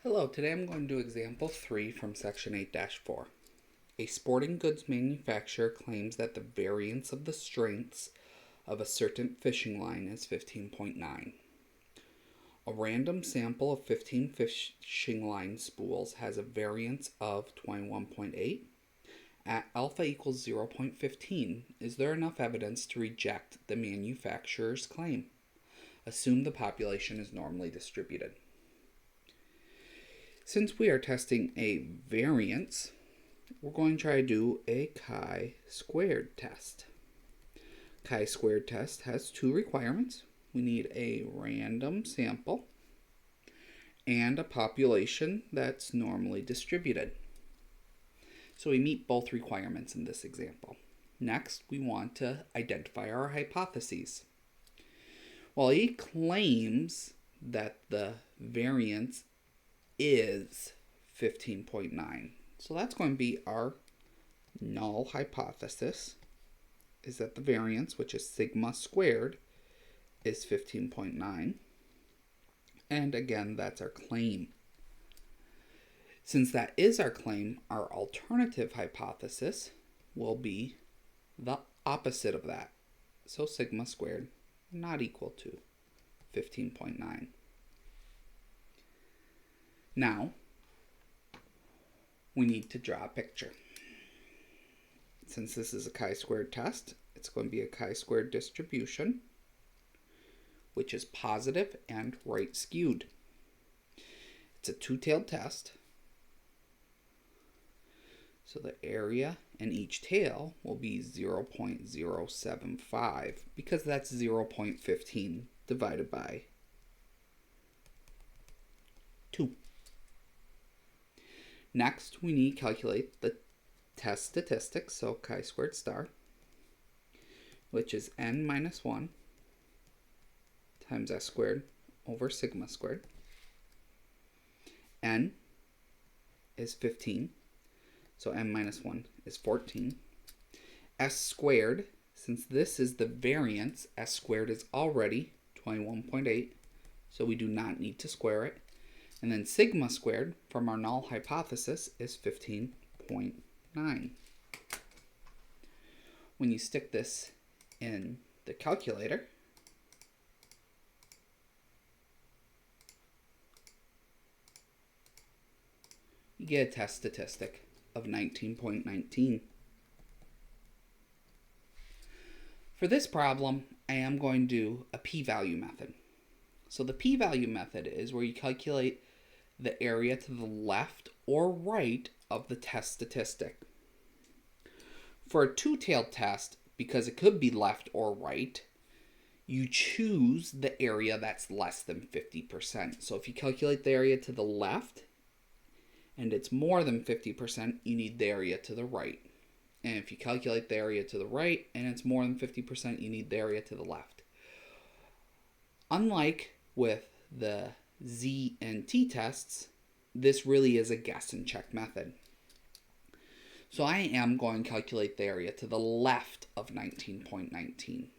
Hello, today I'm going to do example 3 from section 8-4. A sporting goods manufacturer claims that the variance of the strengths of a certain fishing line is 15.9. A random sample of 15 fishing line spools has a variance of 21.8. At alpha equals 0.15, is there enough evidence to reject the manufacturer's claim? Assume the population is normally distributed. Since we are testing a variance, we're going to try to do a chi-squared test. Chi-squared test has two requirements. We need a random sample and a population that's normally distributed. So we meet both requirements in this example. Next, we want to identify our hypotheses. Well, he claims that the variance is 15.9. So that's going to be our null hypothesis, is that the variance, which is sigma squared, is 15.9. And again, that's our claim. Since that is our claim, our alternative hypothesis will be the opposite of that. So sigma squared not equal to 15.9. Now, we need to draw a picture. Since this is a chi-squared test, it's going to be a chi-squared distribution, which is positive and right skewed. It's a two-tailed test. So the area in each tail will be 0.075 because that's 0.15 divided by 2. Next, we need to calculate the test statistics, so chi-squared star, which is n minus 1 times s squared over sigma squared. N is 15, so n minus 1 is 14. S squared, since this is the variance, s squared is already 21.8, so we do not need to square it. And then sigma squared from our null hypothesis is 15.9. When you stick this in the calculator, you get a test statistic of 19.19. For this problem, I am going to do a p-value method. So the p-value method is where you calculate the area to the left or right of the test statistic. For a two-tailed test, because it could be left or right, you choose the area that's less than 50%. So if you calculate the area to the left and it's more than 50%, you need the area to the right. And if you calculate the area to the right and it's more than 50%, you need the area to the left. Unlike with the Z and T tests, this really is a guess and check method. So I am going to calculate the area to the left of 19.19.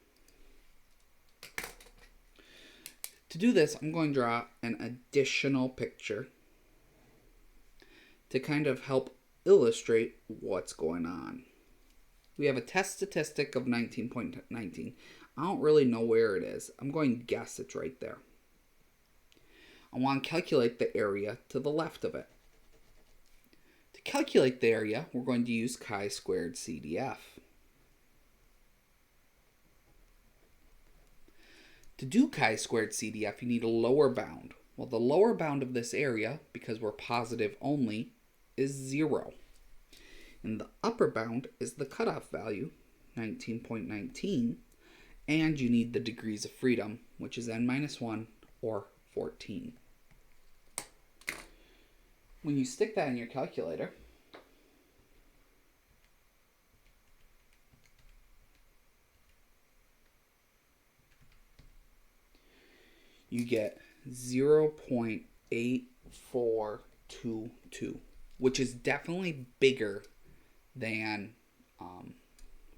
To do this, I'm going to draw an additional picture to kind of help illustrate what's going on. We have a test statistic of 19.19. I don't really know where it is. I'm going to guess it's right there. I want to calculate the area to the left of it. To calculate the area, we're going to use chi-squared CDF. To do chi-squared CDF, you need a lower bound. Well, the lower bound of this area, because we're positive only, is 0. And the upper bound is the cutoff value, 19.19, and you need the degrees of freedom, which is n minus 1 or 14. When you stick that in your calculator, you get 0.8422, which is definitely bigger than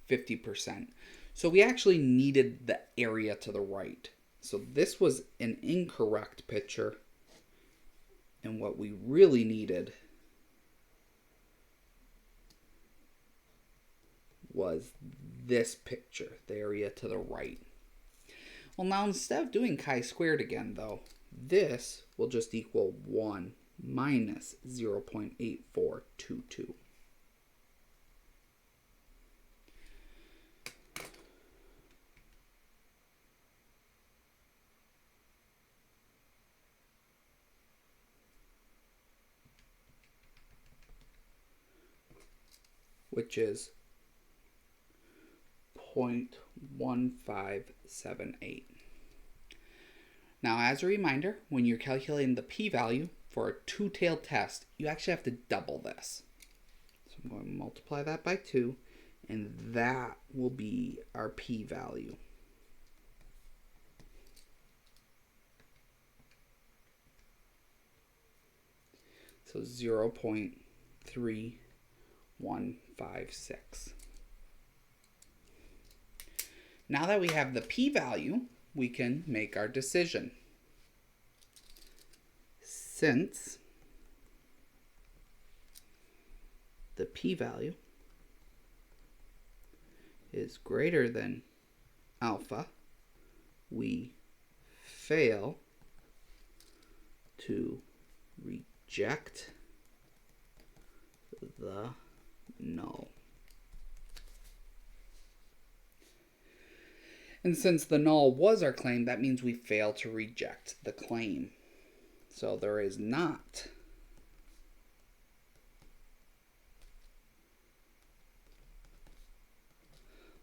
50%. So we actually needed the area to the right. So this was an incorrect picture, And what we really needed was this picture, the area to the right. Well, now instead of doing chi-squared again, though, this will just equal 1 minus 0.8422. Which is 0.1578. Now, as a reminder, when you're calculating the p-value for a two-tailed test, you actually have to double this. So I'm going to multiply that by 2, and that will be our p-value. So 0.3156. Now that we have the p-value, we can make our decision. Since the p-value is greater than alpha, we fail to reject the null. And since the null was our claim, that means we fail to reject the claim. So there is not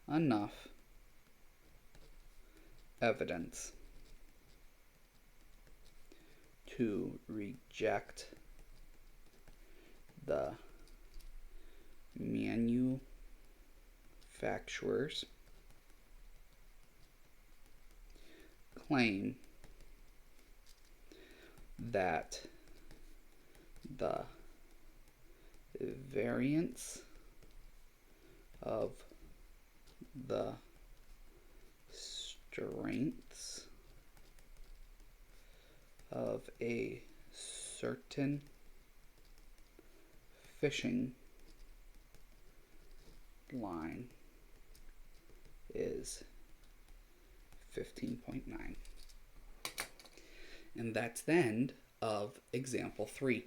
enough evidence to reject the manufacturer's claim that the variance of the strengths of a certain fishing line is 15.9. And that's the end of example 3.